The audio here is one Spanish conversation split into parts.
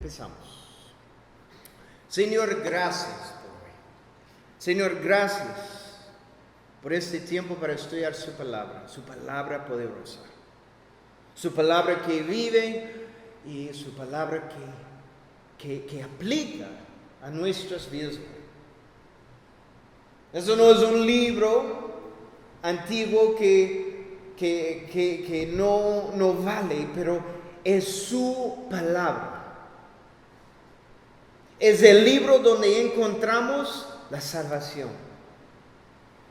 Empezamos. Señor, gracias por hoy. Señor, gracias por este tiempo para estudiar su palabra poderosa, su palabra que vive y su palabra que aplica a nuestras vidas. Eso no es un libro antiguo que no vale, pero es su palabra. Es el libro donde encontramos la salvación,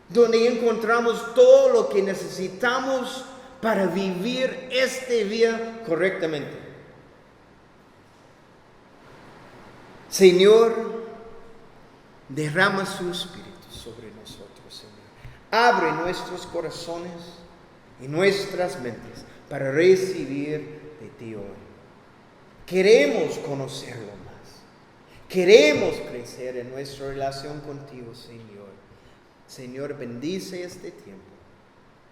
donde encontramos todo lo que necesitamos para vivir este día correctamente. Señor, derrama su espíritu sobre nosotros, Señor. Abre nuestros corazones y nuestras mentes para recibir de ti hoy. Queremos conocerlo más. Queremos crecer en nuestra relación contigo, Señor. Señor, bendice este tiempo.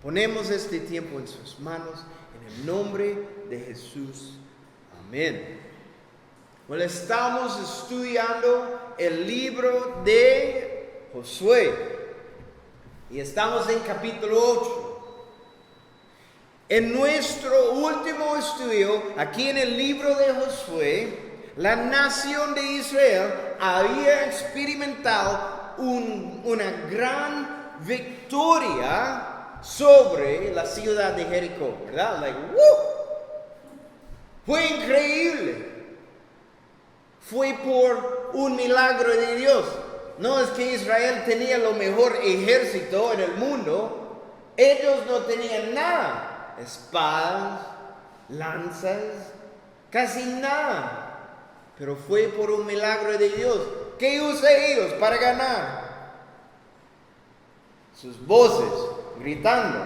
Ponemos este tiempo en sus manos, en el nombre de Jesús. Amén. Bueno, estamos estudiando el libro de Josué. Y estamos en capítulo 8. En nuestro último estudio, aquí en el libro de Josué, la nación de Israel había experimentado una gran victoria sobre la ciudad de Jericó, ¿verdad? Fue increíble. Fue por un milagro de Dios. No es que Israel tenía lo mejor ejército en el mundo. Ellos no tenían nada. Espadas, lanzas, casi nada. Pero fue por un milagro de Dios. ¿Qué usa ellos para ganar? Sus voces, gritando,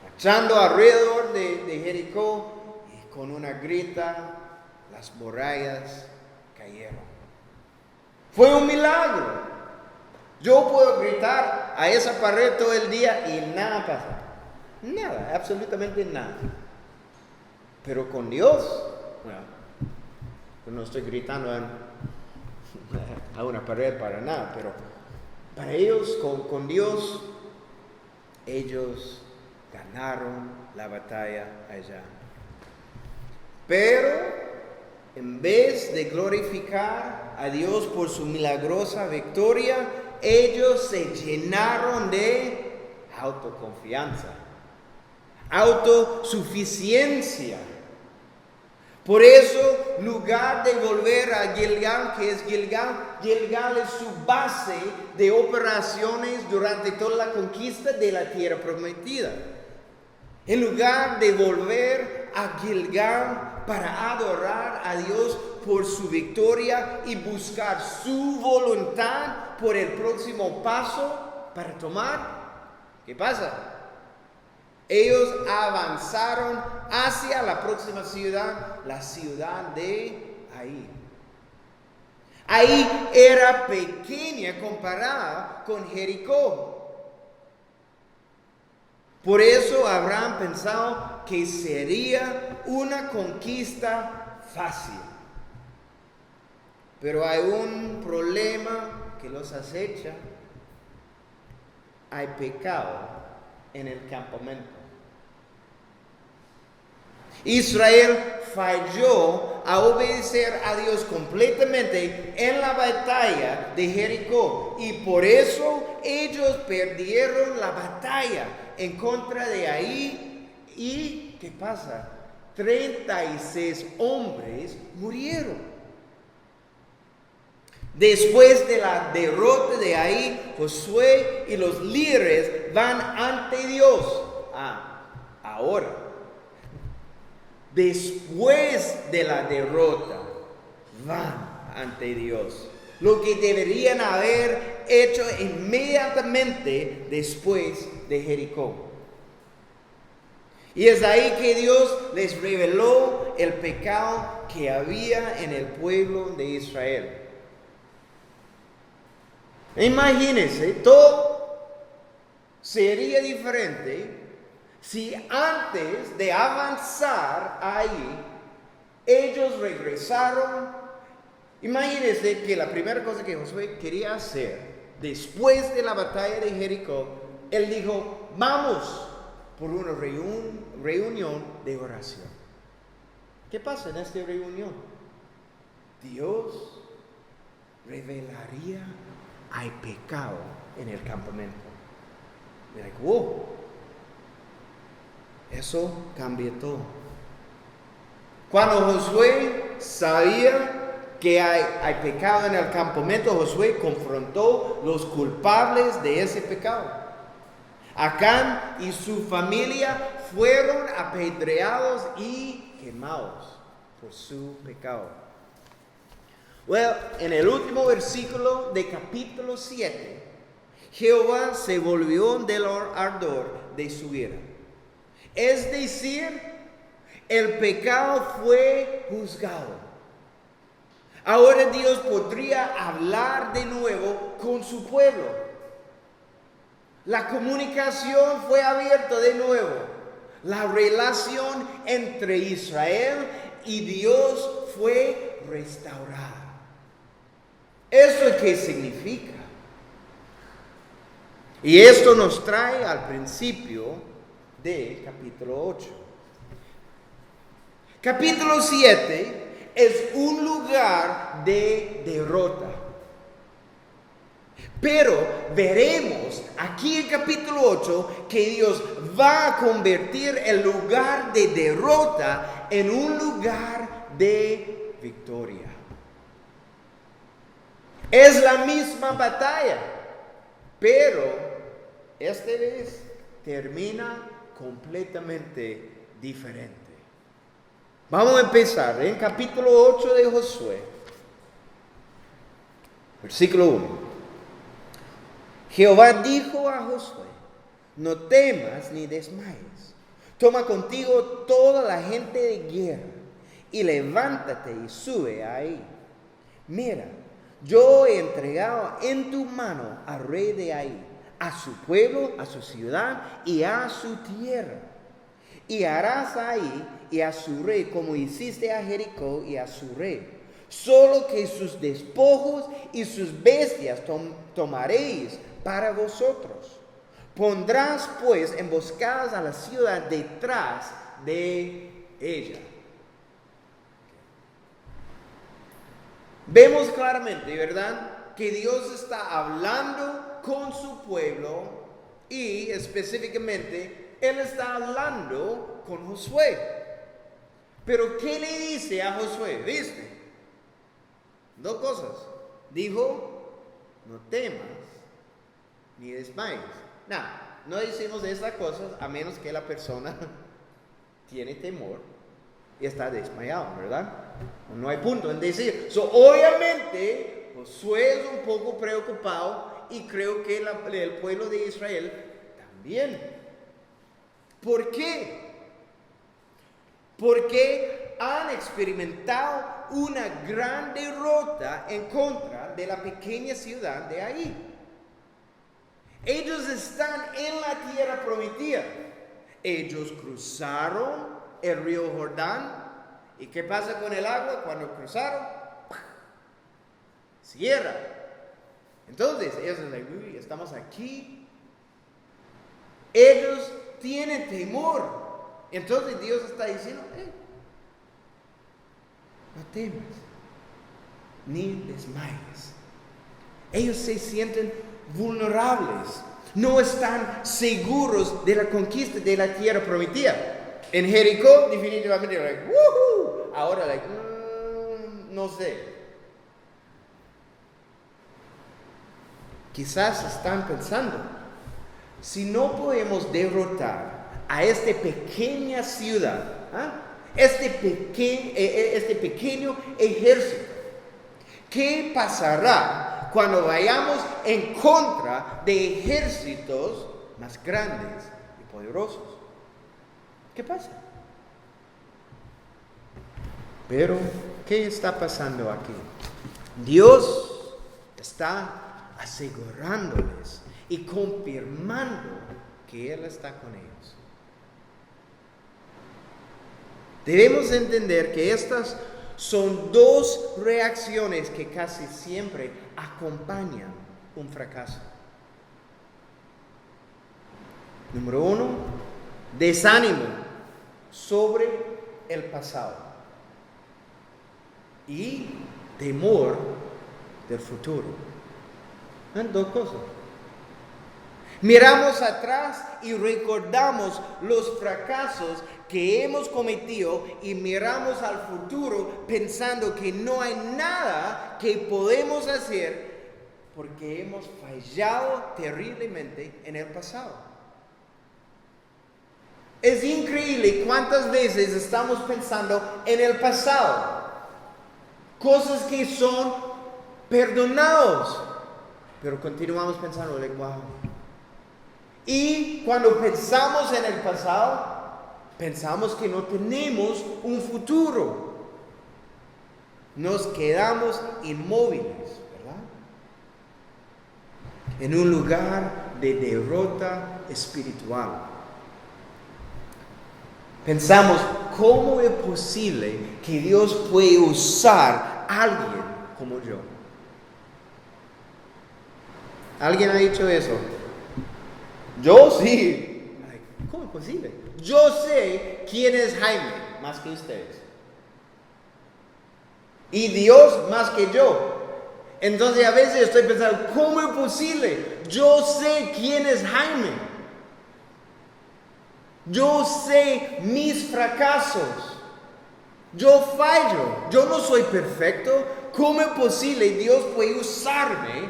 marchando alrededor de Jericó, y con una grita las murallas cayeron. Fue un milagro. Yo puedo gritar a esa pared todo el día y nada pasa. Nada, absolutamente nada. Pero con Dios, bueno, yo no estoy gritando a una pared para nada, pero para ellos, con Dios, ellos ganaron la batalla allá. Pero en vez de glorificar a Dios por su milagrosa victoria, ellos se llenaron de autoconfianza, autosuficiencia. Por eso, lugar de volver a Gilgal, que es Gilgal es su base de operaciones durante toda la conquista de la tierra prometida. En lugar de volver a Gilgal para adorar a Dios por su victoria y buscar su voluntad por el próximo paso para tomar, ¿qué pasa? Ellos avanzaron hacia la próxima ciudad, la ciudad de Ai. Ai era pequeña comparada con Jericó. Por eso Abraham pensado que sería una conquista fácil. Pero hay un problema que los acecha. Hay pecado en el campamento. Israel falló a obedecer a Dios completamente en la batalla de Jericó, y por eso ellos perdieron la batalla en contra de Ai. ¿Y qué pasa? 36 hombres murieron. Después de la derrota de Ai, Josué y los líderes van ante Dios. Ahora, después de la derrota, van ante Dios. Lo que deberían haber hecho inmediatamente después de Jericó. Y es ahí que Dios les reveló el pecado que había en el pueblo de Israel. Imagínense, todo sería diferente si antes de avanzar ahí, Ellos regresaron. Imagínense que la primera cosa que Josué quería hacer después de la batalla de Jericó, él dijo, vamos por una reunión de oración. ¿Qué pasa en esta reunión? Dios revelaría hay pecado en el campamento. Like, wow. Eso cambia todo. Cuando Josué sabía que hay pecado en el campamento, Josué confrontó los culpables de ese pecado. Acán y su familia fueron apedreados y quemados por su pecado. En el último versículo de capítulo 7, Jehová se volvió del ardor de su ira. Es decir, el pecado fue juzgado. Ahora Dios podría hablar de nuevo con su pueblo. La comunicación fue abierta de nuevo. La relación entre Israel y Dios fue restaurada. ¿Eso qué significa? Y esto nos trae al principio de capítulo 8. Capítulo 7 es un lugar de derrota. Pero veremos aquí en capítulo 8 que Dios va a convertir el lugar de derrota en un lugar de victoria. Es la misma batalla, pero esta vez termina completamente diferente. Vamos a empezar en capítulo 8 de Josué, versículo 1. Jehová dijo a Josué, no temas ni desmayes. Toma contigo toda la gente de guerra y levántate y sube ahí. Mira, yo he entregado en tu mano al rey de ahí, a su pueblo, a su ciudad y a su tierra. Y harás ahí y a su rey como hiciste a Jericó y a su rey. Solo que sus despojos y sus bestias tomaréis para vosotros. Pondrás pues emboscadas a la ciudad detrás de ella. Vemos claramente, ¿verdad?, que Dios está hablando con su pueblo y específicamente Él está hablando con Josué. Pero ¿qué le dice a Josué? ¿Viste? Dos cosas. Dijo, no temas ni desmayes. No decimos estas cosas a menos que la persona tiene temor y está desmayado, ¿verdad? No hay punto en decir. Obviamente, Josué es un poco preocupado y creo que el pueblo de Israel también. ¿Por qué? Porque han experimentado una gran derrota en contra de la pequeña ciudad de ahí. Ellos están en la tierra prometida. Ellos cruzaron el río Jordán. ¿Y qué pasa con el agua cuando cruzaron? Cierra. Entonces, ellos dicen, uy, estamos aquí. Ellos tienen temor. Entonces Dios está diciendo, no temas, ni desmayes. Ellos se sienten vulnerables, no están seguros de la conquista de la tierra prometida. En Jericó, definitivamente, ¡woohoo! Ahora, no sé. Quizás están pensando, si no podemos derrotar a esta pequeña ciudad, este pequeño ejército, ¿qué pasará cuando vayamos en contra de ejércitos más grandes y poderosos? ¿Qué pasa? Pero, ¿qué está pasando aquí? Dios está asegurándoles y confirmando que Él está con ellos. Debemos entender que estas son dos reacciones que casi siempre acompañan un fracaso. Número 1, desánimo sobre el pasado y temor del futuro. Son dos cosas. Miramos atrás y recordamos los fracasos que hemos cometido y miramos al futuro pensando que no hay nada que podemos hacer porque hemos fallado terriblemente en el pasado. Es increíble cuántas veces estamos pensando en el pasado, cosas que son perdonados, pero continuamos pensando, wow. Y cuando pensamos en el pasado, pensamos que no tenemos un futuro. Nos quedamos inmóviles, ¿verdad? En un lugar de derrota espiritual. Pensamos, ¿cómo es posible que Dios puede usar a alguien como yo? ¿Alguien ha dicho eso? Yo sí. ¿Cómo es posible? Yo sé quién es Jaime más que ustedes. Y Dios más que yo. Entonces a veces estoy pensando, ¿cómo es posible? Yo sé quién es Jaime. Yo sé mis fracasos. Yo fallo. Yo no soy perfecto. ¿Cómo es posible Dios puede usarme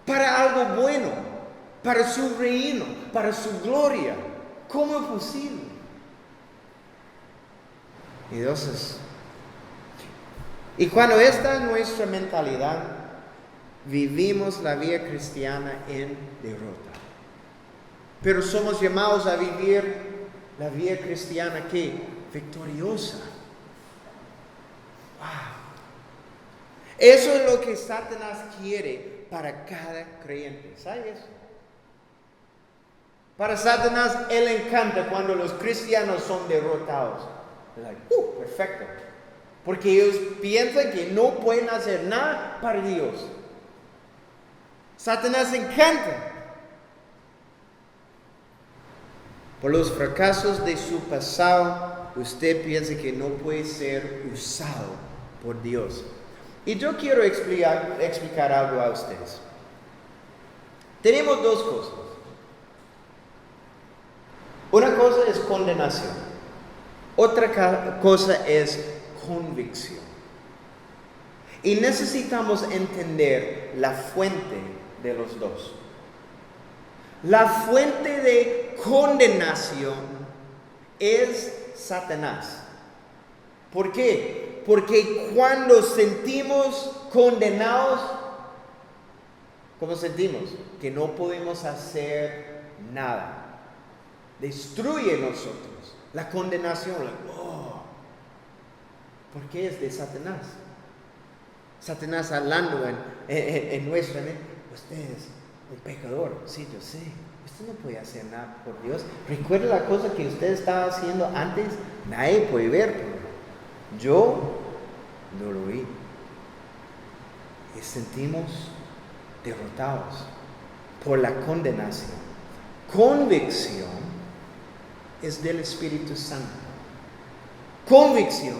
para algo bueno? Para su reino, para su gloria. ¿Cómo es posible? Entonces, y cuando esta es nuestra mentalidad, vivimos la vida cristiana en derrota. Pero somos llamados a vivir la vida cristiana ¿qué? Victoriosa. Wow. Eso es lo que Satanás quiere para cada creyente. ¿Sabes eso? Para Satanás, él encanta cuando los cristianos son derrotados. Perfecto. Porque ellos piensan que no pueden hacer nada para Dios. Satanás encanta. Por los fracasos de su pasado, usted piensa que no puede ser usado por Dios. Y yo quiero explicar algo a ustedes. Tenemos dos cosas. Una cosa es condenación. Otra cosa es convicción. Y necesitamos entender la fuente de los dos. La fuente de condenación es Satanás. ¿Por qué? Porque cuando sentimos condenados, ¿cómo sentimos? Que no podemos hacer nada. Destruye nosotros. La condenación, ¿por qué es de Satanás? Satanás hablando en nuestra mente. Usted es un pecador. Sí, yo sé. Usted no puede hacer nada por Dios. Recuerda la cosa que usted estaba haciendo antes. Nadie puede ver. Pero yo no lo vi. Y sentimos derrotados por la condenación. Convicción es del Espíritu Santo. Convicción,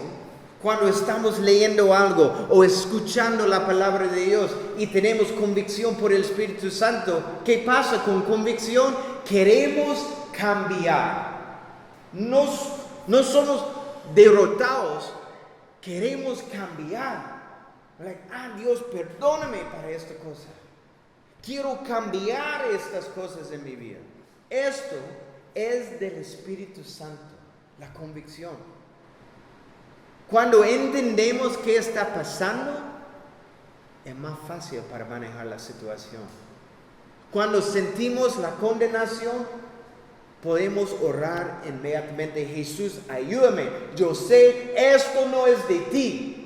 cuando estamos leyendo algo o escuchando la palabra de Dios y tenemos convicción por el Espíritu Santo, ¿qué pasa con convicción? Queremos cambiar. No somos derrotados, queremos cambiar. Dios, perdóname para esta cosa. Quiero cambiar estas cosas en mi vida. Esto es del Espíritu Santo, la convicción. Cuando entendemos qué está pasando, es más fácil para manejar la situación. Cuando sentimos la condenación, podemos orar inmediatamente. Jesús, ayúdame. Yo sé, esto no es de ti.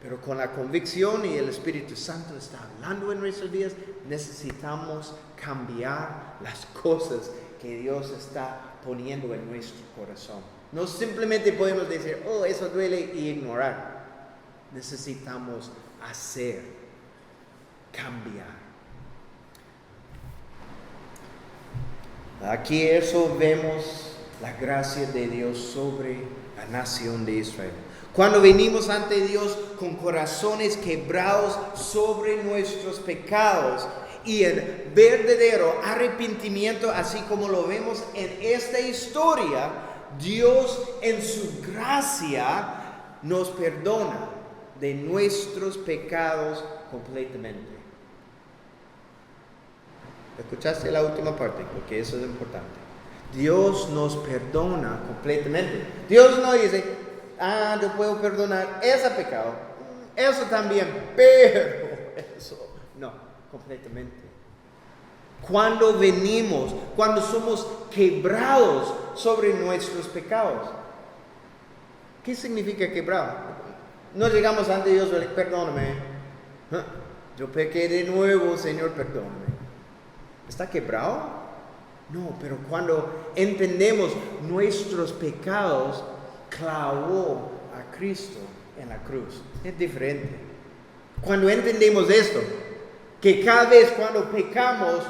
Pero con la convicción y el Espíritu Santo está hablando en nuestras vidas, necesitamos cambiar las cosas que Dios está poniendo en nuestro corazón. No simplemente podemos decir, oh, eso duele y ignorar. Necesitamos hacer, cambiar. Aquí eso vemos la gracia de Dios sobre la nación de Israel. Cuando venimos ante Dios con corazones quebrados sobre nuestros pecados y el verdadero arrepentimiento, así como lo vemos en esta historia, Dios en su gracia nos perdona de nuestros pecados completamente. ¿Escuchaste la última parte? Porque eso es importante. Dios nos perdona completamente. Dios no dice, yo puedo perdonar ese pecado, eso también, pero eso no, completamente. Cuando venimos, cuando somos quebrados sobre nuestros pecados. ¿Qué significa quebrado? No llegamos ante Dios y le perdóname. Yo pequé de nuevo, Señor, perdóname. ¿Está quebrado? No, pero cuando entendemos nuestros pecados, clavó a Cristo en la cruz. Es diferente. Cuando entendemos esto, que cada vez cuando pecamos,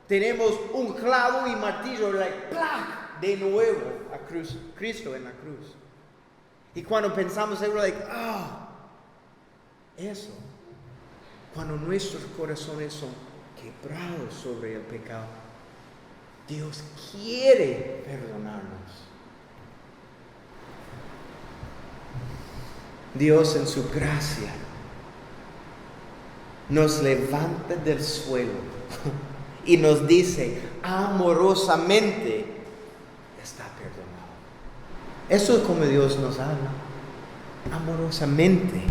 tenemos un clavo y martillo, de nuevo a Cristo en la cruz. Y cuando pensamos eso, eso, cuando nuestros corazones son quebrados sobre el pecado, Dios quiere perdonarnos. Dios en su gracia nos levanta del suelo y nos dice amorosamente, está perdonado. Eso es como Dios nos habla, amorosamente.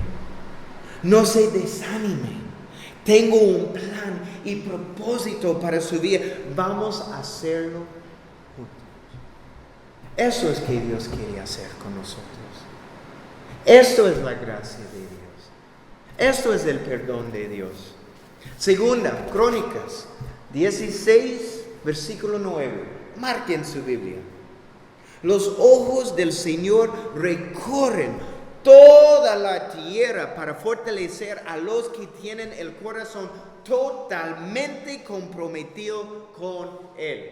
No se desanime. Tengo un plan y propósito para su vida. Vamos a hacerlo juntos. Eso es que Dios quiere hacer con nosotros. Esto es la gracia de Dios. Esto es el perdón de Dios. Segunda, Crónicas 16, versículo 9. Marquen su Biblia. Los ojos del Señor recorren toda la tierra para fortalecer a los que tienen el corazón totalmente comprometido con Él.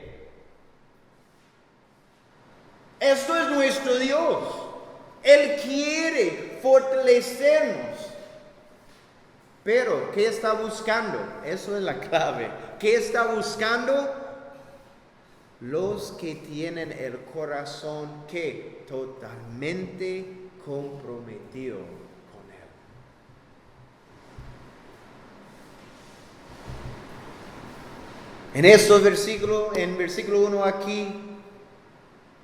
Esto es nuestro Dios. Él quiere fortalecernos. Pero, ¿qué está buscando? Eso es la clave. ¿Qué está buscando? Los que tienen el corazón que totalmente comprometido con Él. En estos versículos, en versículo 1 aquí,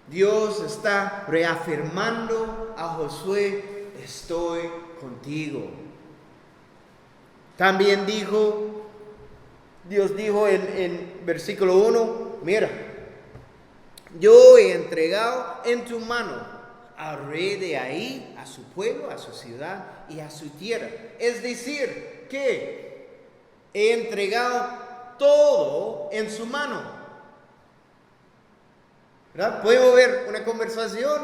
Dios está reafirmando a Josué, estoy contigo. También Dios dijo en versículo 1, mira, yo he entregado en tu mano al rey de ahí, a su pueblo, a su ciudad y a su tierra. Es decir, que he entregado todo en su mano. ¿Verdad? Podemos ver una conversación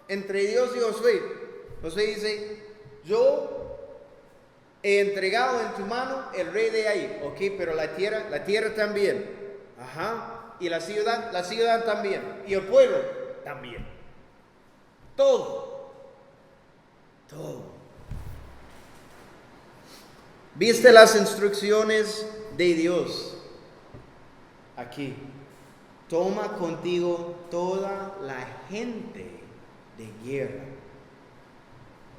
entre Dios y Josué. Josué dice, yo he entregado en tu mano el rey de ahí. Ok, pero la tierra también. Ajá. Y la ciudad también. Y el pueblo también. Todo. ¿Viste las instrucciones de Dios? Aquí. Toma contigo toda la gente de guerra.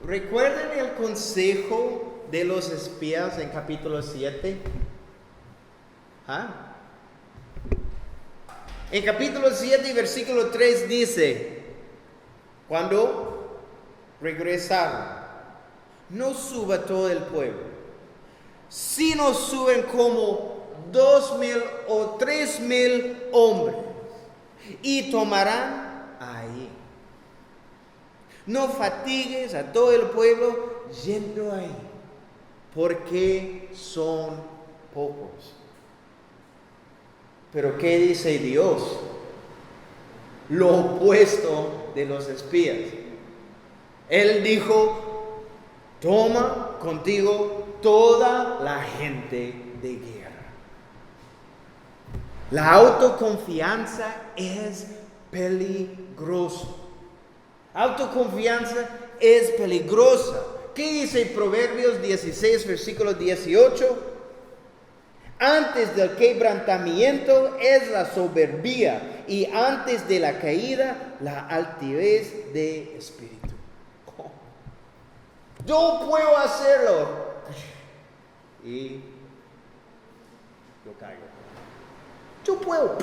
¿Recuerdan el consejo de los espías en capítulo 7? En capítulo 7, versículo 3 dice, cuando regresaron, no suba todo el pueblo, sino suben como 2,000 o 3,000 hombres y tomarán ahí. No fatigues a todo el pueblo yendo ahí, porque son pocos. Pero ¿qué dice Dios? Lo opuesto de los espías. Él dijo, toma contigo toda la gente de guerra. La autoconfianza es peligrosa. Autoconfianza es peligrosa. ¿Qué dice Proverbios 16, versículo 18? Antes del quebrantamiento es la soberbia, y antes de la caída la altivez de espíritu. Oh, yo puedo hacerlo. Y yo caigo. Yo puedo.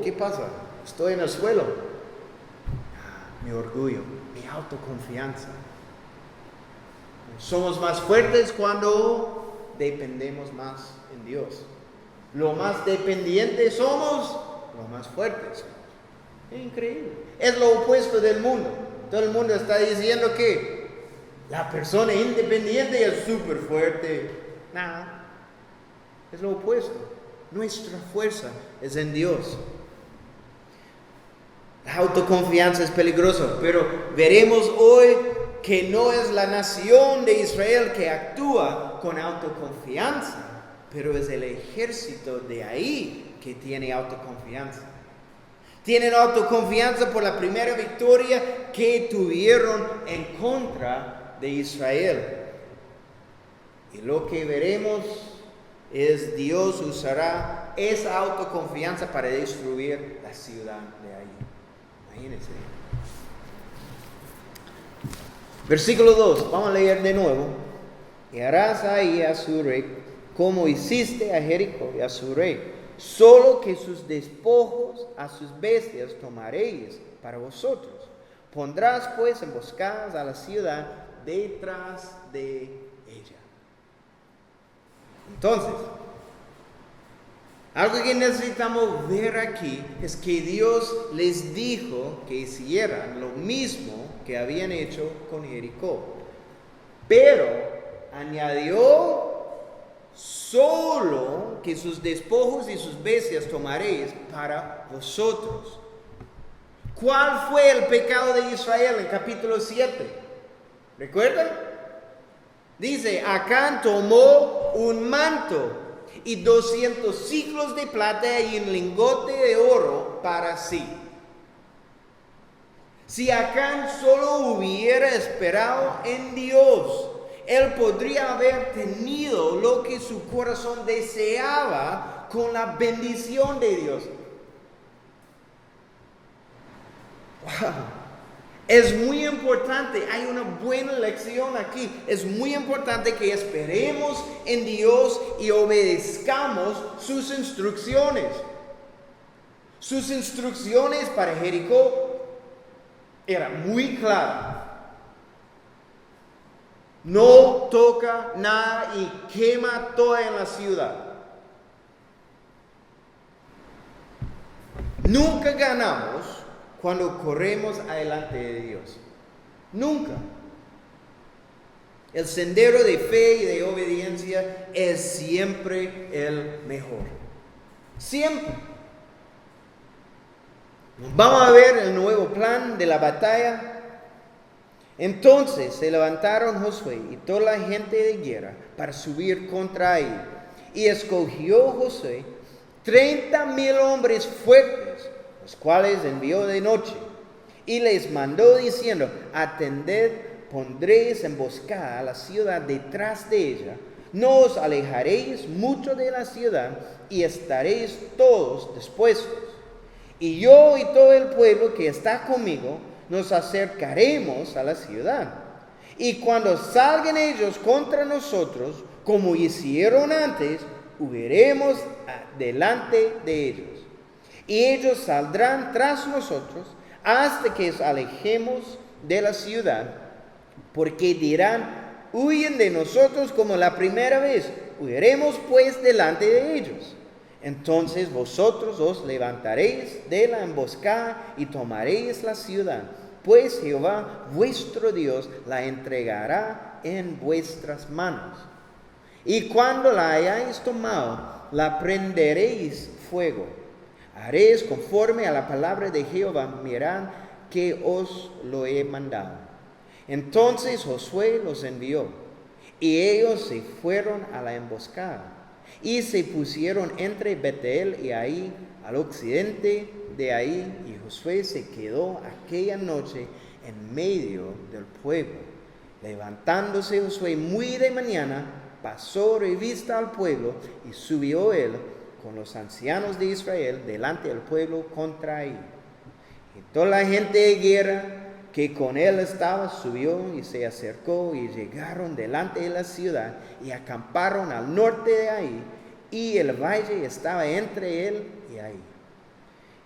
¿Qué pasa? Estoy en el suelo. Mi orgullo, mi autoconfianza. Somos más fuertes cuando dependemos más en Dios. Lo más dependientes somos, lo más fuertes somos. Es increíble. Es lo opuesto del mundo. Todo el mundo está diciendo que la persona independiente es súper fuerte. Nada. Es lo opuesto. Nuestra fuerza es en Dios. La autoconfianza es peligrosa, pero veremos hoy que no es la nación de Israel que actúa con autoconfianza, pero es el ejército de ahí que tiene autoconfianza. Tienen autoconfianza por la primera victoria que tuvieron en contra de Israel. Y lo que veremos es Dios usará esa autoconfianza para destruir la ciudad de ahí. Imagínense. Versículo 2, vamos a leer de nuevo. Y harás ahí a su rey como hiciste a Jericó y a su rey, solo que sus despojos a sus bestias tomaréis para vosotros. Pondrás pues emboscadas a la ciudad detrás de ella. Entonces, algo que necesitamos ver aquí es que Dios les dijo que hicieran lo mismo que habían hecho con Jericó, pero añadió solo que sus despojos y sus bestias tomaréis para vosotros. ¿Cuál fue el pecado de Israel en capítulo 7? ¿Recuerdan? Dice, Acán tomó un manto y 200 ciclos de plata y un lingote de oro para sí. Si Acán solo hubiera esperado en Dios, él podría haber tenido lo que su corazón deseaba con la bendición de Dios. Wow. Es muy importante, hay una buena lección aquí. Es muy importante que esperemos en Dios y obedezcamos sus instrucciones. Sus instrucciones para Jericó eran muy claras. No toca nada y quema toda en la ciudad. Nunca ganamos cuando corremos adelante de Dios. Nunca. El sendero de fe y de obediencia es siempre el mejor. Siempre. Vamos a ver el nuevo plan de la batalla. Entonces se levantaron Josué y toda la gente de guerra para subir contra él. Y escogió Josué 30,000 hombres fuertes, los cuales envió de noche, y les mandó diciendo, atended, pondréis emboscada a la ciudad detrás de ella, no os alejaréis mucho de la ciudad, y estaréis todos dispuestos. Y yo y todo el pueblo que está conmigo, nos acercaremos a la ciudad. Y cuando salgan ellos contra nosotros, como hicieron antes, huiremos delante de ellos. Y ellos saldrán tras nosotros hasta que os alejemos de la ciudad, porque dirán, huyen de nosotros como la primera vez, huiremos pues delante de ellos. Entonces vosotros os levantaréis de la emboscada y tomaréis la ciudad, pues Jehová vuestro Dios la entregará en vuestras manos. Y cuando la hayáis tomado, la prenderéis fuego. Haréis conforme a la palabra de Jehová, mirad que os lo he mandado. Entonces Josué los envió, y ellos se fueron a la emboscada, y se pusieron entre Betel y Ai, al occidente de Ai, y Josué se quedó aquella noche en medio del pueblo. Levantándose Josué muy de mañana, pasó revista al pueblo, y subió él con los ancianos de Israel delante del pueblo contra Ai. Y toda la gente de guerra que con él estaba subió y se acercó, y llegaron delante de la ciudad y acamparon al norte de Ai, y el valle estaba entre él y Ai.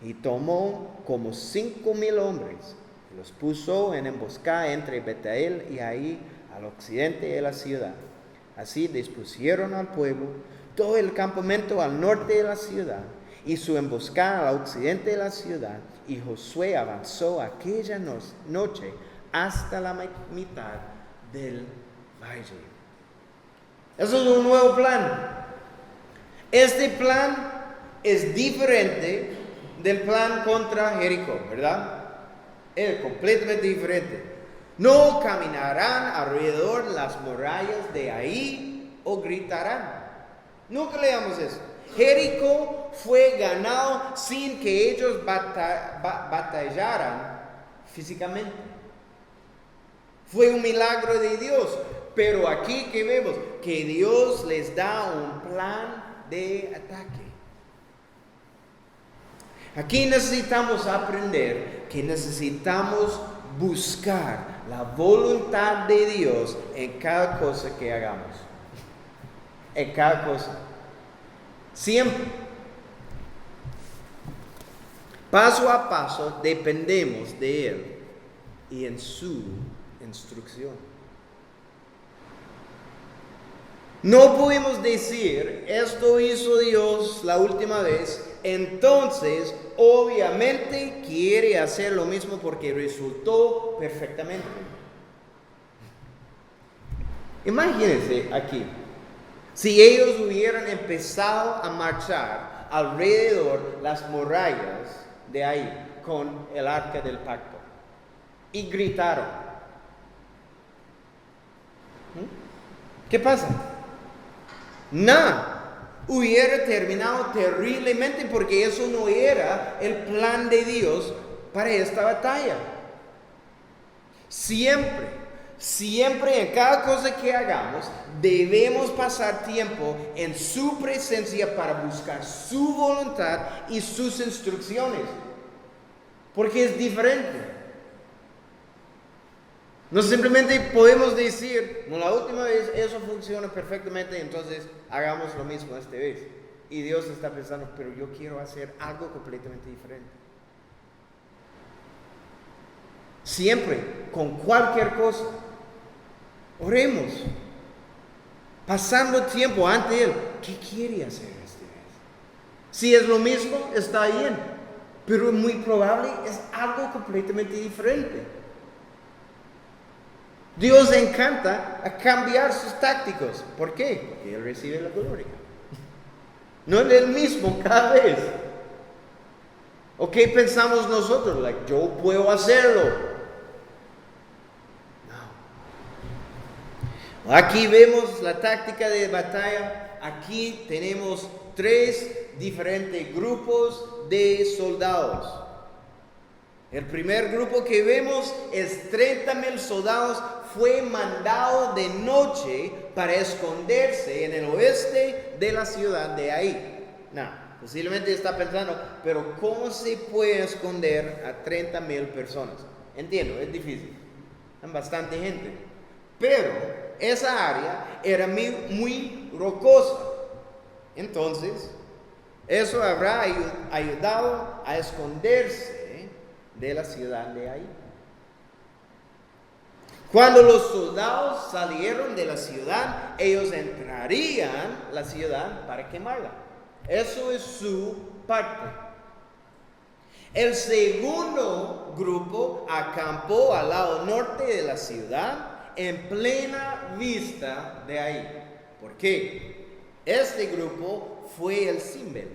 Y tomó como 5,000 hombres y los puso en emboscada entre Betel y Ai, al occidente de la ciudad. Así dispusieron al pueblo todo el campamento al norte de la ciudad y su emboscada al occidente de la ciudad. Y Josué avanzó aquella noche hasta la mitad del valle. Eso es un nuevo plan. Este plan es diferente del plan contra Jericó, ¿verdad? Es completamente diferente. No caminarán alrededor las murallas de Ai o gritarán. Nunca leamos eso. Jericó fue ganado sin que ellos batallaran físicamente. Fue un milagro de Dios. Pero aquí que vemos que Dios les da un plan de ataque. Aquí necesitamos aprender que necesitamos buscar la voluntad de Dios en cada cosa que hagamos. En cada cosa. Siempre. Paso a paso dependemos de Él y en su instrucción. No podemos decir, esto hizo Dios la última vez, entonces obviamente quiere hacer lo mismo porque resultó perfectamente. Imagínense aquí, si ellos hubieran empezado a marchar alrededor las murallas de ahí con el arca del pacto y gritaron. ¿Qué pasa? Nada. Hubiera terminado terriblemente porque eso no era el plan de Dios para esta batalla. Siempre en cada cosa que hagamos debemos pasar tiempo en su presencia para buscar su voluntad y sus instrucciones. Porque es diferente. No simplemente podemos decir, no, la última vez eso funcionó perfectamente, entonces hagamos lo mismo esta vez. Y Dios está pensando, pero yo quiero hacer algo completamente diferente. Siempre, con cualquier cosa, oremos, pasando tiempo ante Él. ¿Qué quiere hacer esta vez? Si es lo mismo, está bien, pero muy probable es algo completamente diferente. Dios encanta a cambiar sus tácticos. ¿Por qué? Porque Él recibe la gloria. No es el mismo cada vez. ¿O qué pensamos nosotros? Yo puedo hacerlo. No. Aquí vemos la táctica de batalla. Aquí tenemos 3 diferentes grupos de soldados. El primer grupo que vemos es 30,000 soldados. Fue mandado de noche para esconderse en el oeste de la ciudad de Ai. Posiblemente está pensando, pero ¿cómo se puede esconder a 30,000 personas? Entiendo, es difícil. Hay bastante gente. Pero esa área era muy rocosa. Entonces, eso habrá ayudado a esconderse de la ciudad de Ai. Cuando los soldados salieron de la ciudad, ellos entrarían a la ciudad para quemarla. Eso es su parte. El segundo grupo acampó al lado norte de la ciudad en plena vista de ahí. ¿Por qué? Este grupo fue el Simbel.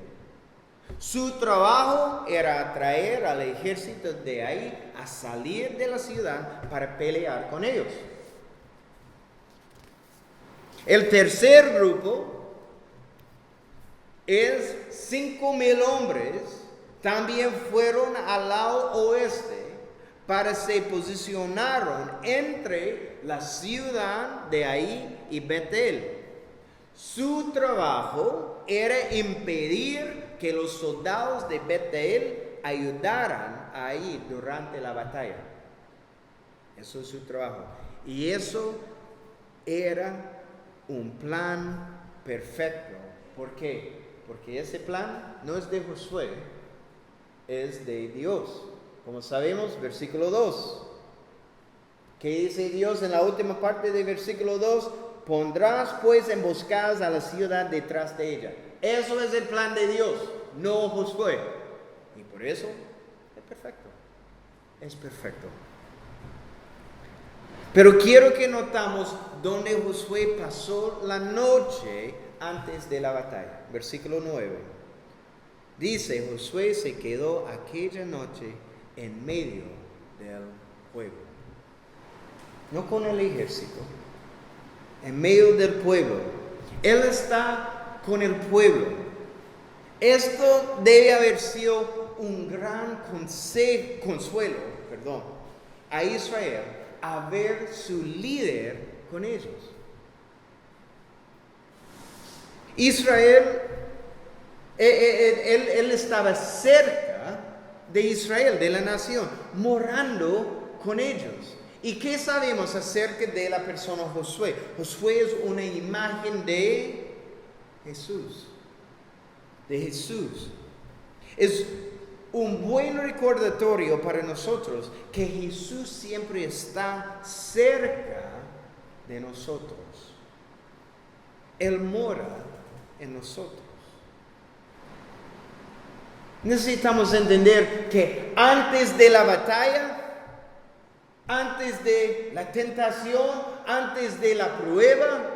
Su trabajo era atraer al ejército de ahí a salir de la ciudad para pelear con ellos. El tercer grupo es 5,000 hombres, también fueron al lado oeste para se posicionaron entre la ciudad de ahí y Betel. Su trabajo era impedir que los soldados de Betel ayudaran ahí durante la batalla. Eso es su trabajo. Y eso era un plan perfecto. ¿Por qué? Porque ese plan no es de Josué, es de Dios. Como sabemos, versículo 2. ¿Qué dice Dios en la última parte del versículo 2? Pondrás pues emboscadas a la ciudad detrás de ella. Eso es el plan de Dios, no Josué. Y por eso es perfecto. Es perfecto. Pero quiero que notamos donde Josué pasó la noche antes de la batalla. Versículo 9. Dice, Josué se quedó aquella noche en medio del pueblo. No con el ejército, en medio del pueblo. Él está con el pueblo. Esto debe haber sido un gran consuelo a Israel a ver su líder con ellos. Israel, él estaba cerca de Israel, de la nación, morando con ellos. ¿Y qué sabemos acerca de la persona Josué? Josué es una imagen de Jesús. De Jesús. Es un buen recordatorio para nosotros que Jesús siempre está cerca de nosotros. Él mora en nosotros. Necesitamos entender que antes de la batalla, antes de la tentación, antes de la prueba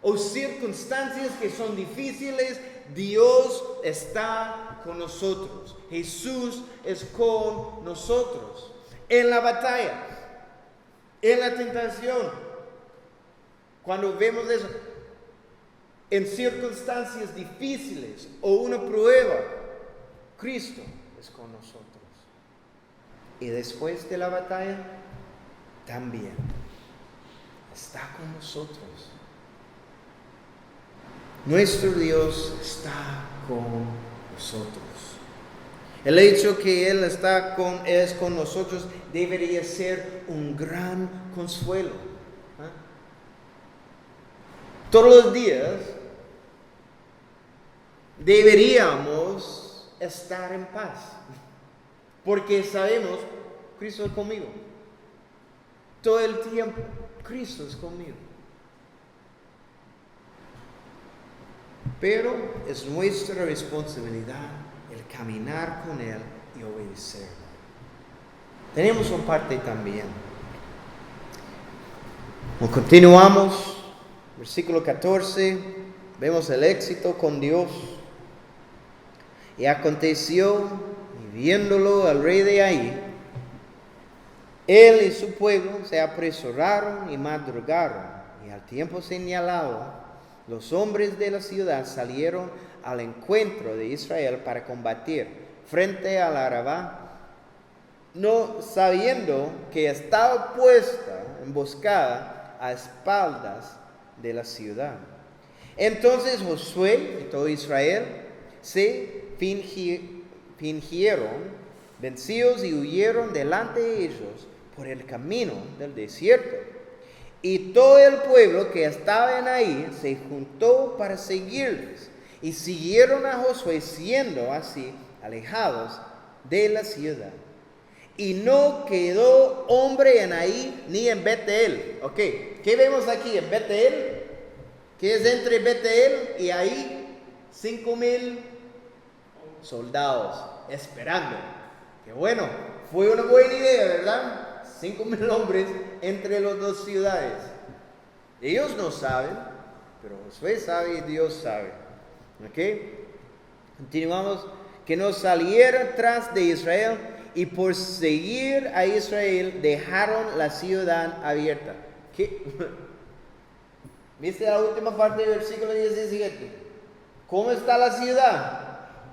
o circunstancias que son difíciles, Dios está con nosotros. Jesús es con nosotros. En la batalla, en la tentación, cuando vemos eso, en circunstancias difíciles o una prueba, Cristo es con nosotros. Y después de la batalla, también está con nosotros. Nuestro Dios está con nosotros. El hecho que Él es con nosotros debería ser un gran consuelo. Todos los días deberíamos estar en paz. Porque sabemos, Cristo es conmigo. Todo el tiempo, Cristo es conmigo. Pero es nuestra responsabilidad el caminar con Él y obedecer. Tenemos una parte también. Continuamos, versículo 14, vemos el éxito con Dios. Y aconteció, y viéndolo al rey de ahí, él y su pueblo se apresuraron y madrugaron, y al tiempo señalado, los hombres de la ciudad salieron al encuentro de Israel para combatir frente al Arabá, no sabiendo que estaba puesta emboscada a espaldas de la ciudad. Entonces Josué y todo Israel se fingieron vencidos y huyeron delante de ellos por el camino del desierto. Y todo el pueblo que estaba en ahí se juntó para seguirles, y siguieron a Josué siendo así alejados de la ciudad. Y no quedó hombre en ahí ni en Betel. Ok, ¿qué vemos aquí en Betel? ¿Qué es entre Betel y ahí? 5,000 soldados esperando. Qué bueno, fue una buena idea, ¿verdad? 5,000 hombres entre las dos ciudades. Ellos no saben, pero Josué sabe y Dios sabe. ¿Ok? Continuamos. Que no saliera tras de Israel, y por seguir a Israel dejaron la ciudad abierta. ¿Qué? ¿Viste la última parte del versículo 17? ¿Cómo está la ciudad?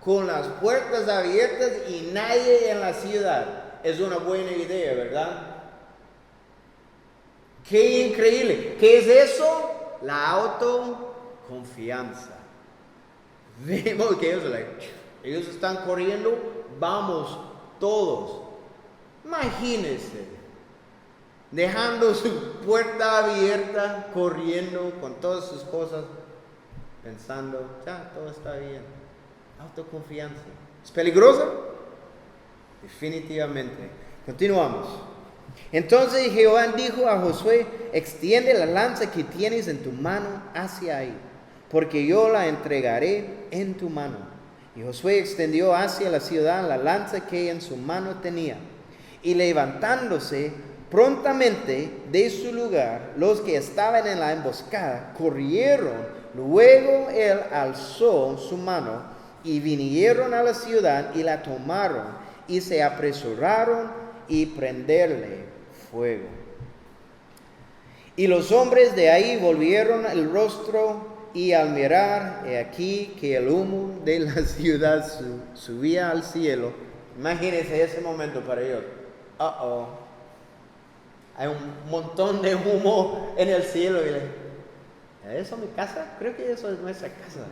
Con las puertas abiertas y nadie en la ciudad. Es una buena idea, ¿verdad? ¡Qué increíble! ¿Qué es eso? La autoconfianza. Vemos que ellos están corriendo, vamos todos. Imagínense, dejando su puerta abierta, corriendo con todas sus cosas, pensando, ya, todo está bien. Autoconfianza. ¿Es peligrosa? Definitivamente. Continuamos. Entonces Jehová dijo a Josué: extiende la lanza que tienes en tu mano hacia ahí, porque yo la entregaré en tu mano. Y Josué extendió hacia la ciudad la lanza que en su mano tenía. Y levantándose prontamente de su lugar, los que estaban en la emboscada corrieron. Luego él alzó su mano y vinieron a la ciudad y la tomaron. Y se apresuraron y prenderle fuego. Y los hombres de ahí volvieron el rostro, y al mirar, he aquí que el humo de la ciudad subía al cielo. Imagínense ese momento para ellos. Hay un montón de humo en el cielo. ¿Es eso mi casa? Creo que eso es nuestra casa.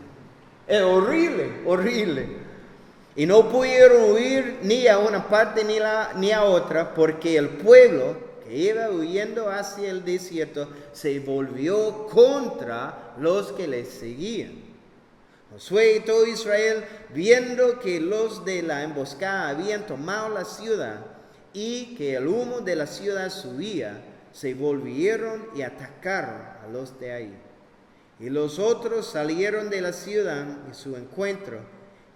Es horrible, horrible. Y no pudieron huir ni a una parte ni a otra, porque el pueblo que iba huyendo hacia el desierto se volvió contra los que les seguían. Josué y todo Israel, viendo que los de la emboscada habían tomado la ciudad y que el humo de la ciudad subía, se volvieron y atacaron a los de ahí. Y los otros salieron de la ciudad en su encuentro,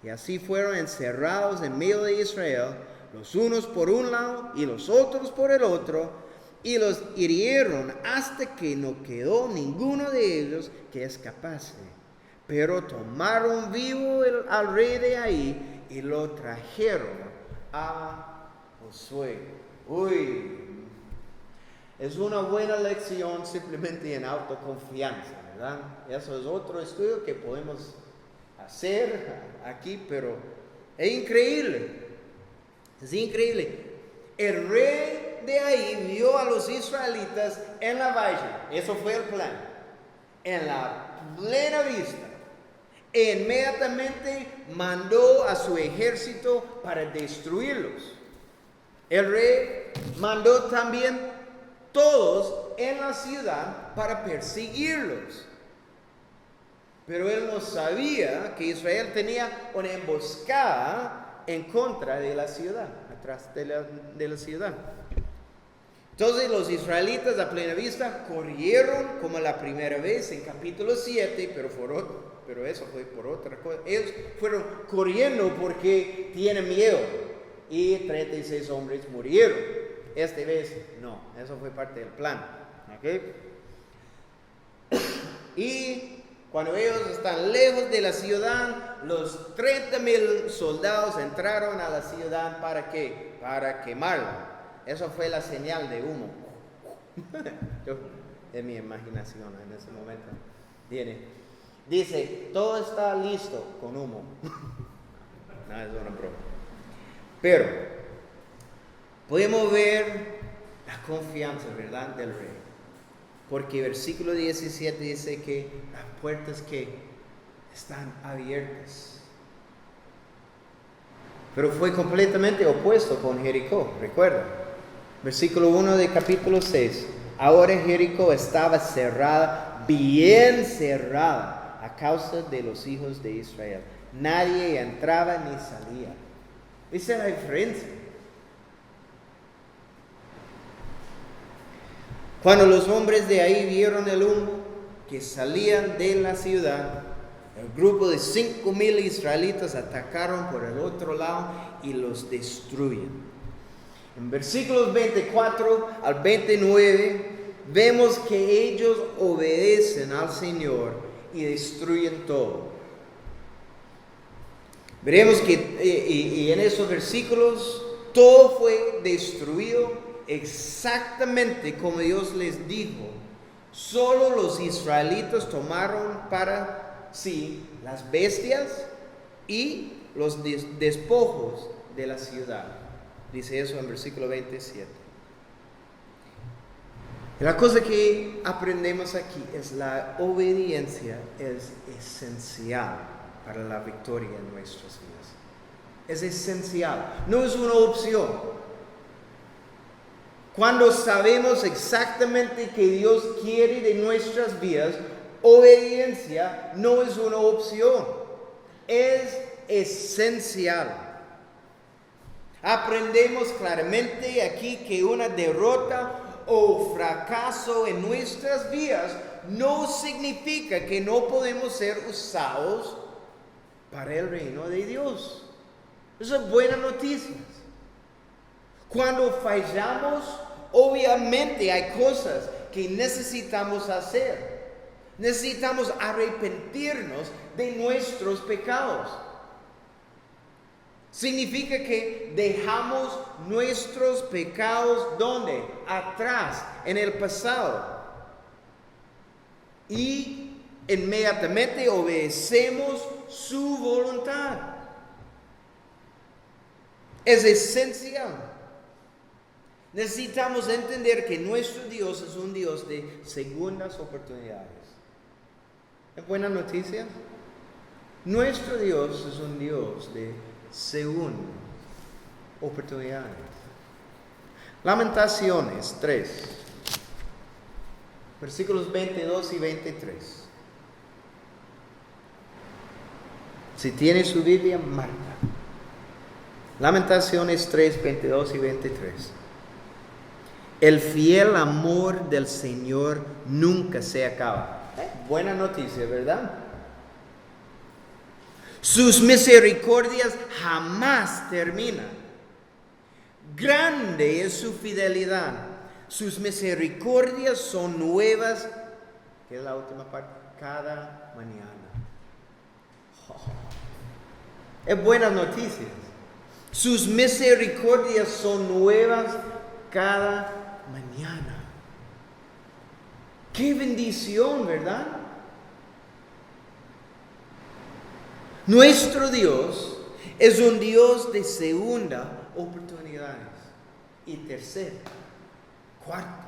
y así fueron encerrados en medio de Israel, los unos por un lado y los otros por el otro, y los hirieron hasta que no quedó ninguno de ellos que escapase. Pero tomaron vivo al rey de ahí y lo trajeron a Josué. Es una buena lección simplemente en autoconfianza, ¿verdad? Eso es otro estudio que podemos hacer aquí, pero es increíble. Es increíble. El rey de ahí vio a los israelitas en la valle. Eso fue el plan. En la plena vista. E inmediatamente mandó a su ejército para destruirlos. El rey mandó también todos en la ciudad para perseguirlos. Pero él no sabía que Israel tenía una emboscada en contra de la ciudad, atrás de la ciudad. Entonces los israelitas a plena vista corrieron como la primera vez en capítulo 7, pero eso fue por otra cosa. Ellos fueron corriendo porque tienen miedo y 36 hombres murieron. Esta vez no, eso fue parte del plan. ¿Okay? Y cuando ellos están lejos de la ciudad, los 30,000 soldados entraron a la ciudad ¿para qué? Para quemarla. Eso fue la señal de humo. Es mi imaginación en ese momento. Dice, todo está listo con humo. No, es una broma. Pero podemos ver la confianza, ¿verdad?, del rey. Porque versículo 17 dice que las puertas que están abiertas. Pero fue completamente opuesto con Jericó, recuerda. Versículo 1 de capítulo 6. Ahora Jericó estaba cerrada, bien cerrada, a causa de los hijos de Israel. Nadie entraba ni salía. Esa es la diferencia. Cuando los hombres de ahí vieron el humo que salían de la ciudad, el grupo de 5,000 israelitas atacaron por el otro lado y los destruyen. En versículos 24 al 29 vemos que ellos obedecen al Señor y destruyen todo. Veremos que y en esos versículos todo fue destruido exactamente como Dios les dijo. Solo los israelitas tomaron para sí las bestias y los despojos de la ciudad. Dice eso en versículo 27. La cosa que aprendemos aquí es la obediencia es esencial para la victoria en nuestras vidas. Es esencial, no es una opción. Cuando sabemos exactamente que Dios quiere de nuestras vidas, obediencia no es una opción, es esencial. Aprendemos claramente aquí que una derrota o fracaso en nuestras vidas no significa que no podemos ser usados para el reino de Dios. Eso es buena noticia. Cuando fallamos, obviamente hay cosas que necesitamos hacer. Necesitamos arrepentirnos de nuestros pecados. Significa que dejamos nuestros pecados ¿dónde? Atrás, en el pasado. Y inmediatamente obedecemos su voluntad. Es esencial. Necesitamos entender que nuestro Dios es un Dios de segundas oportunidades. ¿Es buena noticia? Nuestro Dios es un Dios de segundas oportunidades. Lamentaciones 3, versículos 22 y 23. Si tiene su Biblia, marca. Lamentaciones 3, 22 y 23. El fiel amor del Señor nunca se acaba. Buena noticia, ¿verdad? Sus misericordias jamás terminan. Grande es su fidelidad. Sus misericordias son nuevas. ¿Qué es la última parte? Cada mañana. Es buenas noticias. Sus misericordias son nuevas cada mañana. Qué bendición, ¿verdad? Nuestro Dios es un Dios de segunda oportunidades y tercera, cuarta.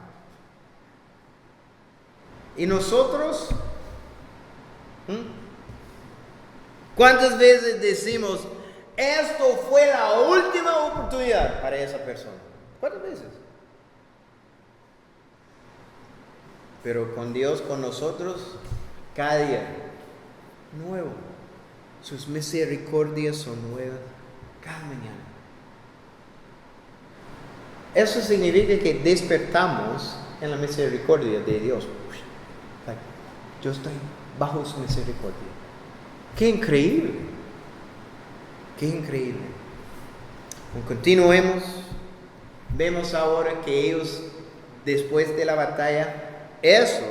¿Y nosotros? ¿Cuántas veces decimos, esto fue la última oportunidad para esa persona? ¿Cuántas veces? Pero con Dios, con nosotros, cada día nuevo. Sus misericordias son nuevas cada mañana. Eso significa que despertamos en la misericordia de Dios. Yo estoy bajo su misericordia. ¡Qué increíble! ¡Qué increíble! Continuemos. Vemos ahora que ellos, después de la batalla, eso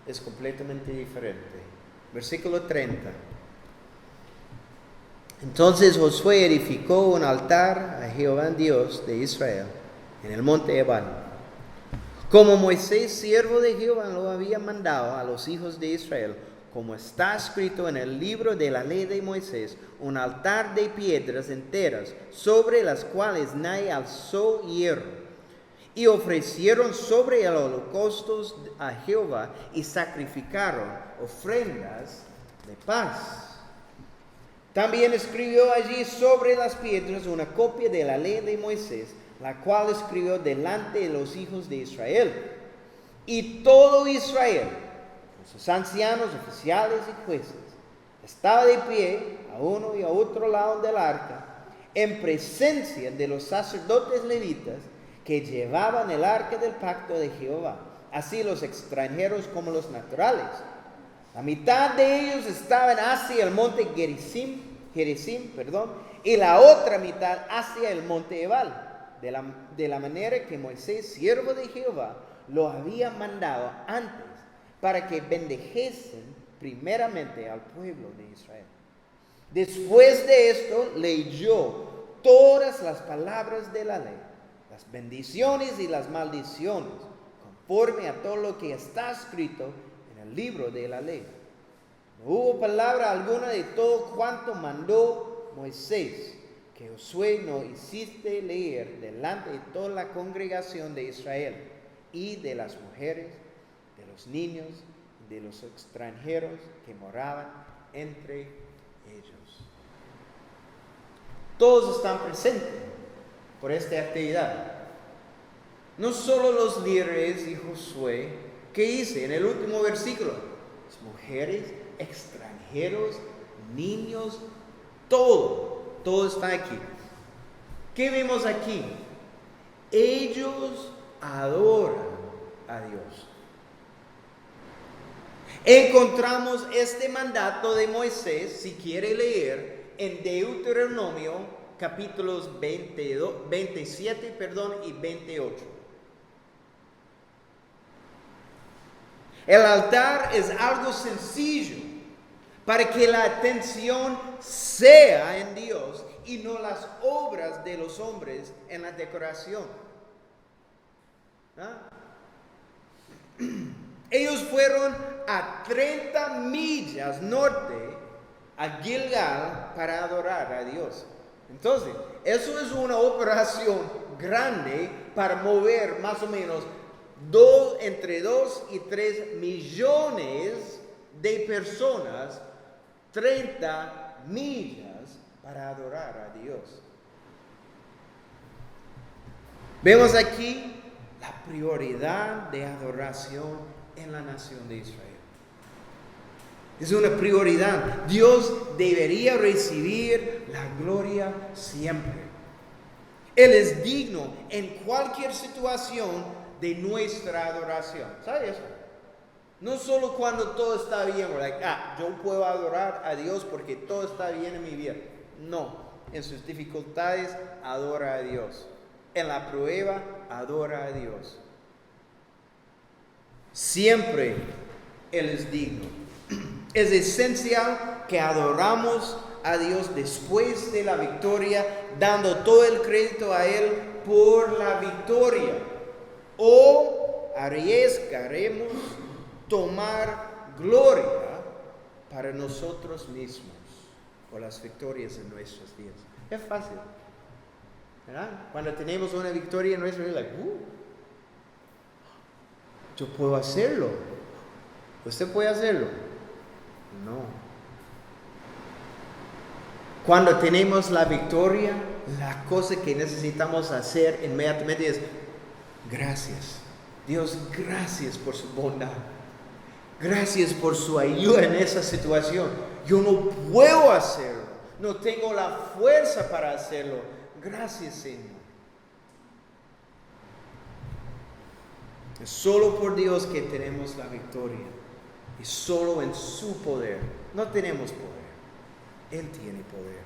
es completamente diferente. Versículo 30. Entonces Josué edificó un altar a Jehová Dios de Israel en el monte Ebal, como Moisés, siervo de Jehová, lo había mandado a los hijos de Israel, como está escrito en el libro de la ley de Moisés, un altar de piedras enteras, sobre las cuales nadie alzó hierro. Y ofrecieron sobre el holocausto a Jehová y sacrificaron ofrendas de paz. También escribió allí sobre las piedras una copia de la ley de Moisés, la cual escribió delante de los hijos de Israel. Y todo Israel, con sus ancianos, oficiales y jueces, estaba de pie a uno y a otro lado del arca, en presencia de los sacerdotes levitas que llevaban el arca del pacto de Jehová, así los extranjeros como los naturales. La mitad de ellos estaban hacia el monte Gerizim, y la otra mitad hacia el monte Ebal, de la manera que Moisés, siervo de Jehová, lo había mandado antes, para que bendijesen primeramente al pueblo de Israel. Después de esto, leyó todas las palabras de la ley, las bendiciones y las maldiciones, conforme a todo lo que está escrito en el libro de la ley. No hubo palabra alguna de todo cuanto mandó Moisés, que Josué no hiciste leer delante de toda la congregación de Israel, y de las mujeres, de los niños, y de los extranjeros que moraban entre ellos. Todos están presentes por esta actividad. No solo los líderes y Josué, ¿qué dice en el último versículo? Las mujeres, extranjeros, niños, todo está aquí. ¿Qué vemos aquí? Ellos adoran a Dios. Encontramos este mandato de Moisés, si quiere leer, en Deuteronomio capítulos 27 y 28. El altar es algo sencillo para que la atención sea en Dios y no las obras de los hombres en la decoración. Ellos fueron a 30 millas norte a Gilgal para adorar a Dios. Entonces, eso es una operación grande para mover más o menos entre 2 y 3 millones de personas, 30 millas para adorar a Dios. Vemos aquí la prioridad de adoración en la nación de Israel. Es una prioridad. Dios debería recibir la gloria siempre. Él es digno en cualquier situación de nuestra adoración. ¿Sabes eso? No solo cuando todo está bien, yo puedo adorar a Dios porque todo está bien en mi vida. No, en sus dificultades adora a Dios. En la prueba adora a Dios. Siempre Él es digno. Es esencial que adoramos a Dios después de la victoria, dando todo el crédito a Él por la victoria. O arriesgaremos tomar gloria para nosotros mismos por las victorias en nuestros días. Es fácil, ¿verdad? Cuando tenemos una victoria en nuestra vida, yo puedo hacerlo. ¿Usted puede hacerlo? No. Cuando tenemos la victoria, la cosa que necesitamos hacer inmediatamente es gracias. Dios, gracias por su bondad. Gracias por su ayuda en esa situación. Yo no puedo hacerlo. No tengo la fuerza para hacerlo. Gracias, Señor. Es solo por Dios que tenemos la victoria. Y solo en su poder. No tenemos poder. Él tiene poder.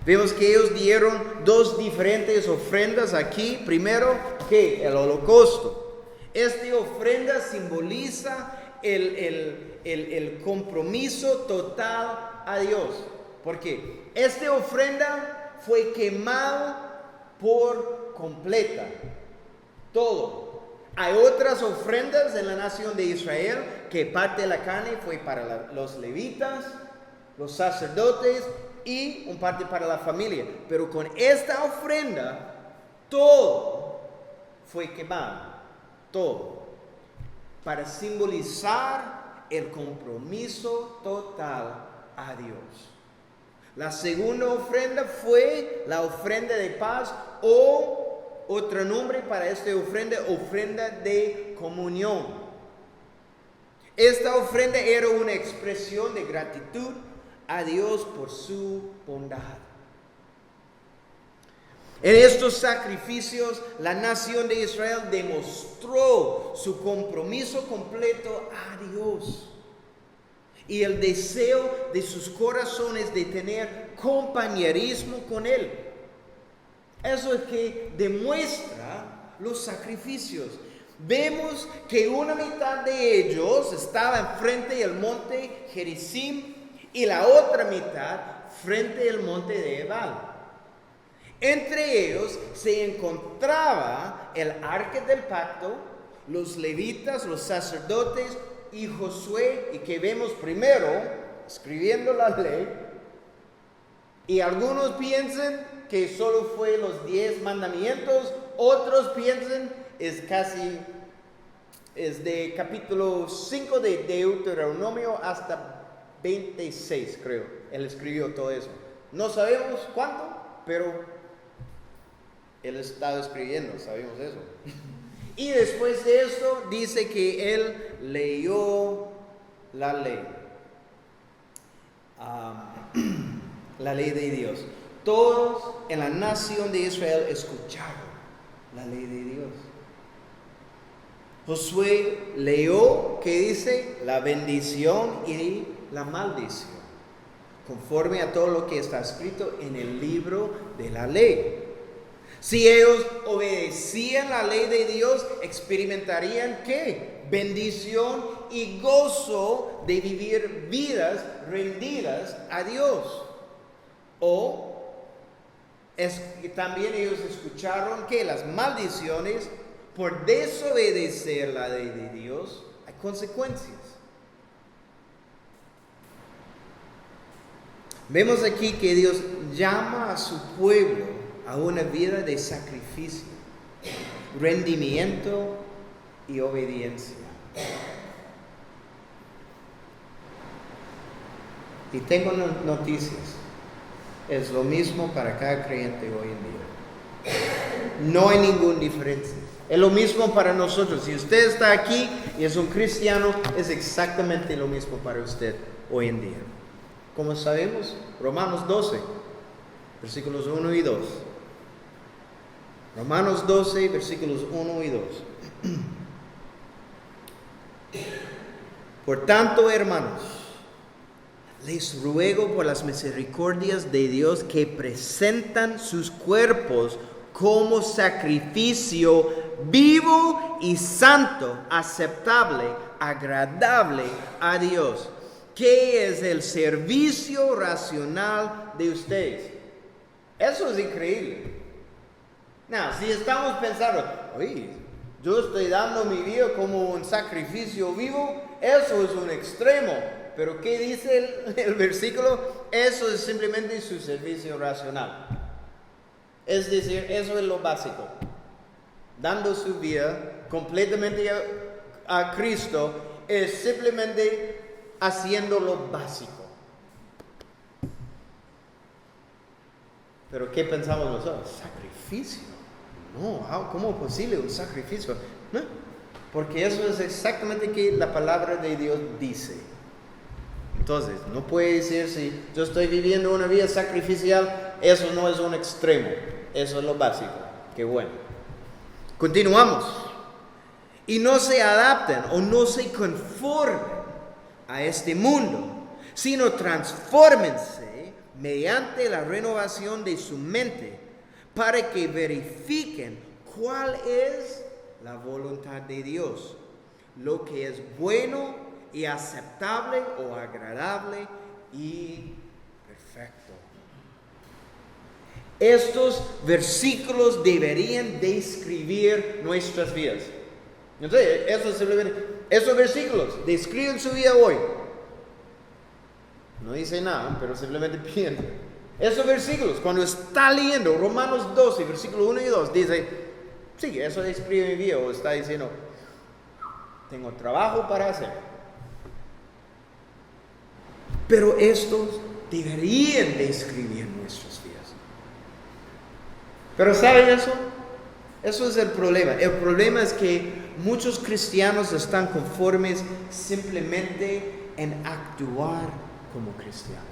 Vemos que ellos dieron 2 diferentes ofrendas aquí. Primero, ¿qué? El holocausto. Esta ofrenda simboliza el compromiso total a Dios. Porque esta ofrenda fue quemada por completa. Todo. Hay otras ofrendas en la nación de Israel que parte de la carne fue para los levitas, los sacerdotes y un parte para la familia. Pero con esta ofrenda, todo fue quemado. Todo. Para simbolizar el compromiso total a Dios. La segunda ofrenda fue la ofrenda de paz o otro nombre para esta ofrenda de comunión. Esta ofrenda era una expresión de gratitud a Dios por su bondad. En estos sacrificios, la nación de Israel demostró su compromiso completo a Dios y el deseo de sus corazones de tener compañerismo con Él. Eso es que demuestra los sacrificios. Vemos que una mitad de ellos estaba enfrente del monte Gerizim y la otra mitad frente al monte de Ebal. Entre ellos se encontraba el arca del pacto, los levitas, los sacerdotes y Josué, y que vemos primero escribiendo la ley. Y algunos piensan que solo fue los 10 mandamientos, otros piensan es de capítulo 5 de Deuteronomio hasta 26, creo. Él escribió todo eso. No sabemos cuánto, pero él estaba escribiendo, sabemos eso. Y después de esto dice que él leyó la ley. La ley de Dios. Todos en la nación de Israel escucharon la ley de Dios. Josué leyó, ¿qué dice? La bendición y la maldición, conforme a todo lo que está escrito en el libro de la ley. Si ellos obedecían la ley de Dios, experimentarían ¿qué? Bendición y gozo de vivir vidas rendidas a Dios. También ellos escucharon que las maldiciones por desobedecer la ley de Dios hay consecuencias. Vemos aquí que Dios llama a su pueblo a una vida de sacrificio, rendimiento y obediencia. Y tengo noticias. Es lo mismo para cada creyente hoy en día. No hay ninguna diferencia. Es lo mismo para nosotros. Si usted está aquí y es un cristiano, es exactamente lo mismo para usted hoy en día. Como sabemos, Romanos 12, versículos 1 y 2. Romanos 12, versículos 1 y 2. Por tanto, hermanos, les ruego por las misericordias de Dios que presentan sus cuerpos como sacrificio vivo y santo, aceptable, agradable a Dios, que es el servicio racional de ustedes. Eso es increíble. Si estamos pensando, oye, yo estoy dando mi vida como un sacrificio vivo, eso es un extremo. Pero ¿qué dice el versículo? Eso es simplemente su servicio racional. Es decir, eso es lo básico. Dando su vida completamente a Cristo es simplemente haciendo lo básico. Pero ¿qué pensamos nosotros? Sacrificio. No, ¿cómo es posible un sacrificio? No, porque eso es exactamente lo que la palabra de Dios dice. Entonces, no puede decir si yo estoy viviendo una vida sacrificial, eso no es un extremo, eso es lo básico. Qué bueno. Continuamos. Y no se adapten o no se conformen a este mundo, sino transfórmense mediante la renovación de su mente para que verifiquen cuál es la voluntad de Dios, lo que es bueno y aceptable o agradable y perfecto. Estos versículos deberían describir nuestras vidas. Entonces, esos versículos describen su vida hoy. No dice nada, pero simplemente piensa. Esos versículos, cuando está leyendo Romanos 12, versículos 1 y 2, dice, sí, eso describe mi vida, o está diciendo, tengo trabajo para hacer. Pero estos deberían describir nuestras vidas. Pero ¿saben eso? Eso es el problema. El problema es que muchos cristianos están conformes simplemente en actuar como cristianos.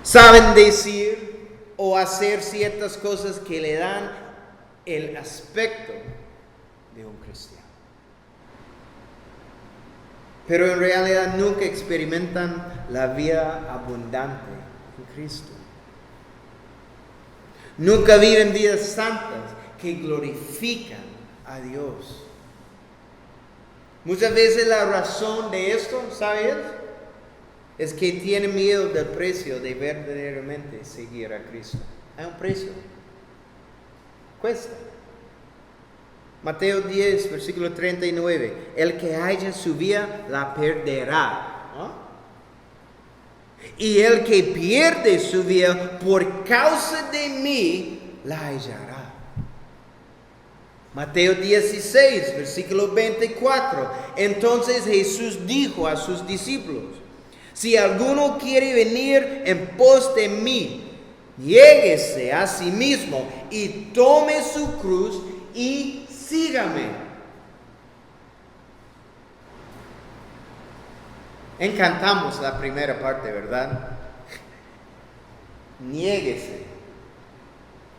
Saben decir o hacer ciertas cosas que le dan el aspecto de un cristiano. Pero en realidad nunca experimentan la vida abundante en Cristo. Nunca viven vidas santas que glorifican a Dios. Muchas veces la razón de esto, ¿sabes? es que tiene miedo del precio de verdaderamente seguir a Cristo. Hay un precio. Cuesta. Mateo 10, versículo 39. El que haya su vida, la perderá. ¿No? Y el que pierde su vida por causa de mí, la hallará. Mateo 16, versículo 24. Entonces Jesús dijo a sus discípulos: si alguno quiere venir en pos de mí, niéguese a sí mismo y tome su cruz y sígame. Encantamos la primera parte, ¿verdad? Niéguese,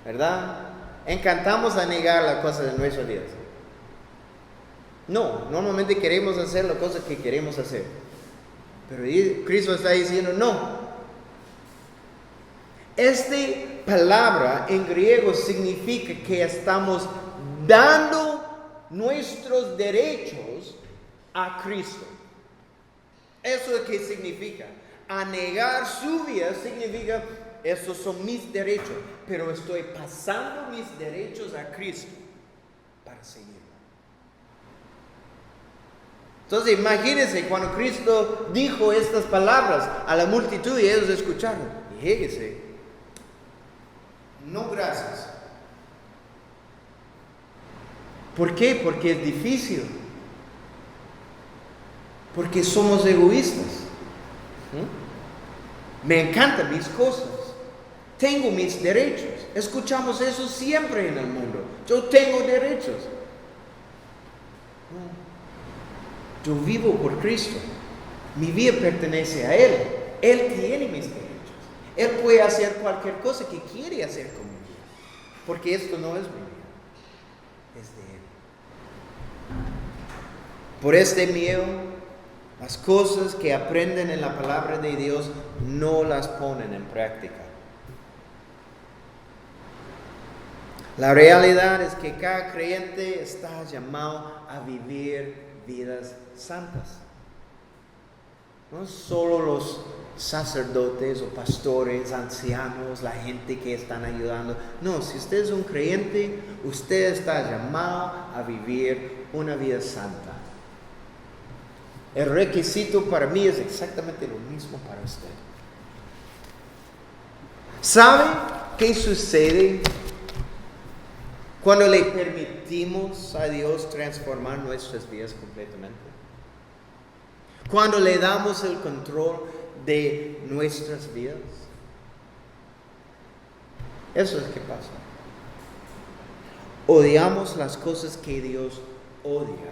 ¿verdad? Encantamos a negar las cosas de nuestras vidas. No, normalmente queremos hacer las cosas que queremos hacer. Pero Cristo está diciendo no. Esta palabra en griego significa que estamos dando nuestros derechos a Cristo. Eso es lo que significa. A negar su vida significa, esos son mis derechos, pero estoy pasando mis derechos a Cristo para seguirlo. Entonces imagínense cuando Cristo dijo estas palabras a la multitud y ellos escucharon. Niéguese. No, gracias. ¿Por qué? Porque es difícil. Porque somos egoístas. Me encantan mis cosas. Tengo mis derechos. Escuchamos eso siempre en el mundo. Yo tengo derechos. Yo vivo por Cristo. Mi vida pertenece a Él. Él tiene mis derechos. Él puede hacer cualquier cosa que quiere hacer con mi vida. Porque esto no es mi vida. Es de Él. Por este miedo, las cosas que aprenden en la palabra de Dios no las ponen en práctica. La realidad es que cada creyente está llamado a vivir vidas santas. No solo los sacerdotes o pastores, ancianos, la gente que están ayudando. No, si usted es un creyente, usted está llamado a vivir una vida santa. El requisito para mí es exactamente lo mismo para usted. ¿Sabe qué sucede cuando le permitimos a Dios transformar nuestras vidas completamente? Cuando le damos el control de nuestras vidas. Eso es lo que pasa. Odiamos las cosas que Dios odia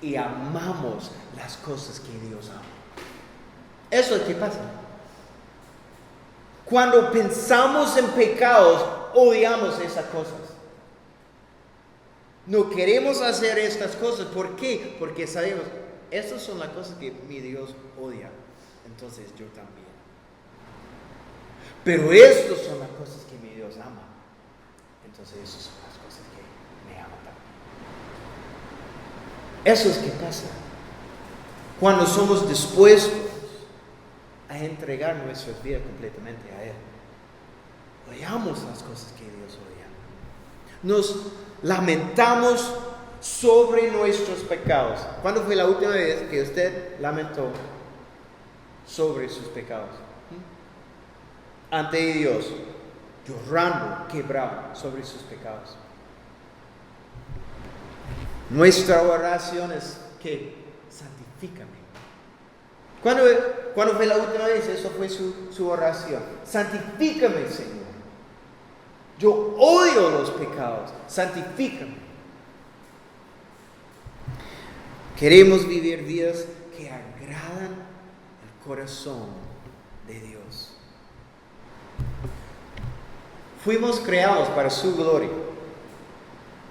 y amamos las cosas que Dios ama. Eso es lo que pasa. Cuando pensamos en pecados, odiamos esas cosas. No queremos hacer estas cosas. ¿Por qué? Porque sabemos, estas son las cosas que mi Dios odia. Entonces yo también. Pero estas son las cosas que mi Dios ama. Entonces esas son las cosas que me ama también. Eso es que pasa. Cuando somos dispuestos a entregar nuestras vidas completamente a Él. Odiamos las cosas que Dios odia. Nos lamentamos sobre nuestros pecados. ¿Cuándo fue la última vez que usted lamentó sobre sus pecados? Ante Dios, llorando, quebrado sobre sus pecados. Nuestra oración es que santifícame. ¿Cuándo fue la última vez? Eso fue su oración. Santifícame, Señor. Yo odio los pecados. Santifícame. Queremos vivir vidas que agradan el corazón de Dios. Fuimos creados para su gloria.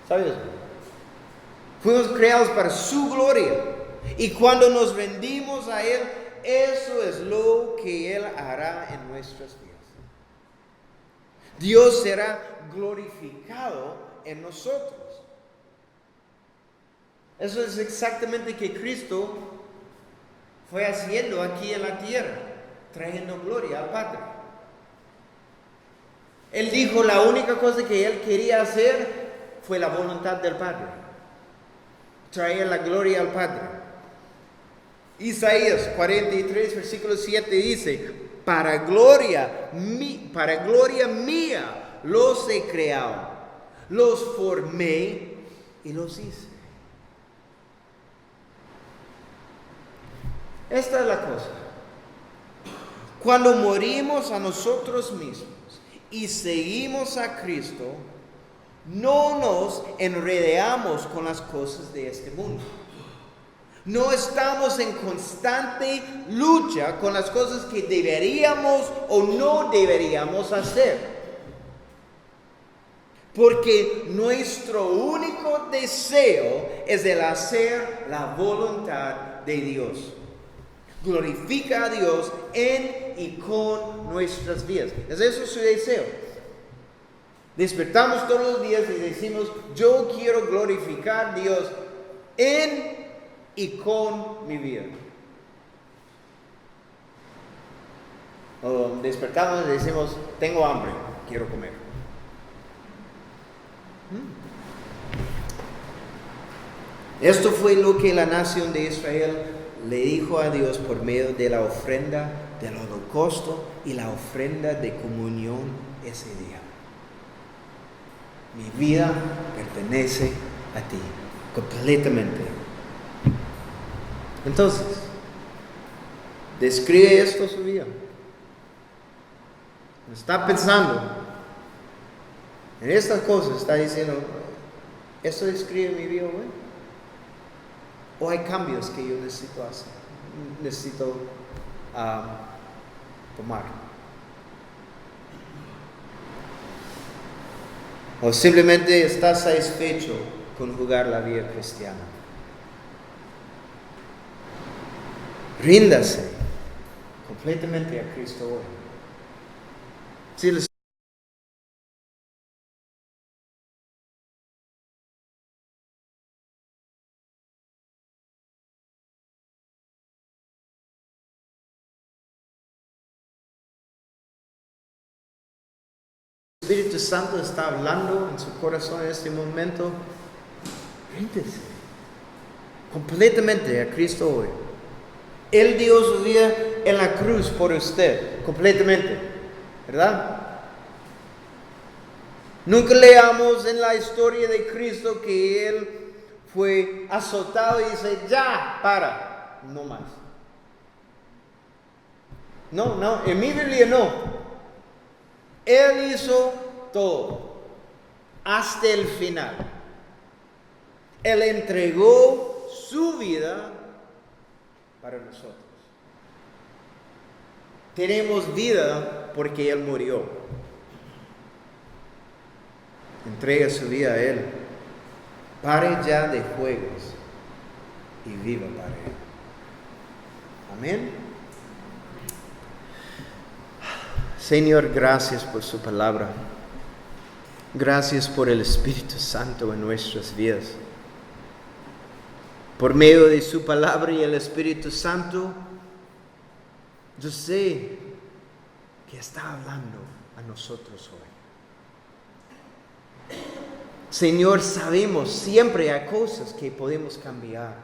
¿Sabes? Fuimos creados para su gloria. Y cuando nos rendimos a Él, eso es lo que Él hará en nuestras vidas. Dios será glorificado en nosotros. Eso es exactamente lo que Cristo fue haciendo aquí en la tierra. trayendo gloria al Padre. Él dijo la única cosa que él quería hacer fue la voluntad del Padre. Traer la gloria al Padre. Isaías 43, versículo 7 dice, para gloria mía los he creado, los formé y los hice. Esta es la cosa. Cuando morimos a nosotros mismos y seguimos a Cristo, no nos enredamos con las cosas de este mundo. No estamos en constante lucha con las cosas que deberíamos o no deberíamos hacer. Porque nuestro único deseo es el hacer la voluntad de Dios. Glorifica a Dios en y con nuestras vidas. ¿Es eso su deseo? Despertamos todos los días y decimos, yo quiero glorificar a Dios en y con mi vida. O despertamos y decimos, tengo hambre, quiero comer. Esto fue lo que la nación de Israel le dijo a Dios por medio de la ofrenda del holocausto y la ofrenda de comunión ese día. Mi vida pertenece a ti, completamente. Entonces, describe esto su vida. Está pensando en estas cosas, está diciendo, ¿esto describe mi vida hoy? ¿O hay cambios que yo necesito hacer? Necesito tomar. O simplemente estás satisfecho con jugar la vida cristiana. Ríndase completamente a Cristo hoy. Si el Espíritu Santo está hablando en su corazón en este momento, ríndese completamente a Cristo hoy. Él dio su vida en la cruz por usted, completamente, ¿verdad? Nunca leamos en la historia de Cristo que Él fue azotado y dice, ya, para, no más. No, en mi Biblia no. Él hizo todo, hasta el final. Él entregó su vida para nosotros. Tenemos vida porque Él murió. Entrega su vida a Él. Pare ya de juegos y viva para Él. Amén. Señor, gracias por su palabra. Gracias por el Espíritu Santo en nuestras vidas. Por medio de su palabra y el Espíritu Santo, yo sé que está hablando a nosotros hoy. Señor, sabemos siempre hay cosas que podemos cambiar.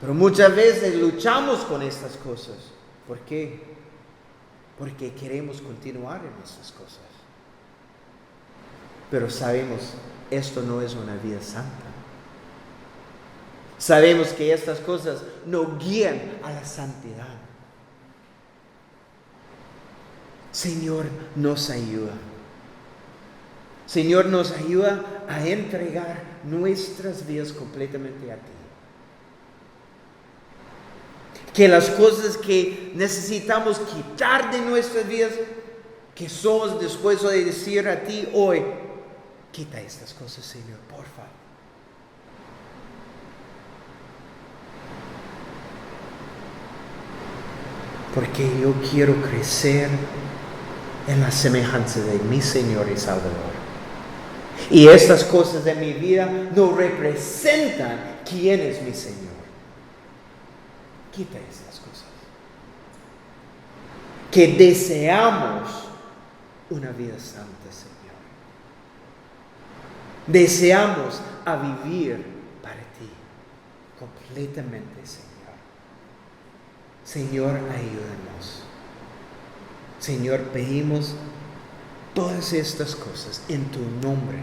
Pero muchas veces luchamos con estas cosas. ¿Por qué? Porque queremos continuar en estas cosas. Pero sabemos, esto no es una vida santa. Sabemos que estas cosas no guían a la santidad. Señor, nos ayuda. Señor, nos ayuda a entregar nuestras vidas completamente a ti. Que las cosas que necesitamos quitar de nuestras vidas, que somos dispuestos a decir a ti hoy, quita estas cosas, Señor, por favor. Porque yo quiero crecer en la semejanza de mi Señor y Salvador. Y estas cosas de mi vida no representan quién es mi Señor. Quita estas cosas. que deseamos una vida santa, Señor. Deseamos a vivir para ti completamente, Señor. Señor, ayúdanos. Señor, pedimos todas estas cosas en tu nombre.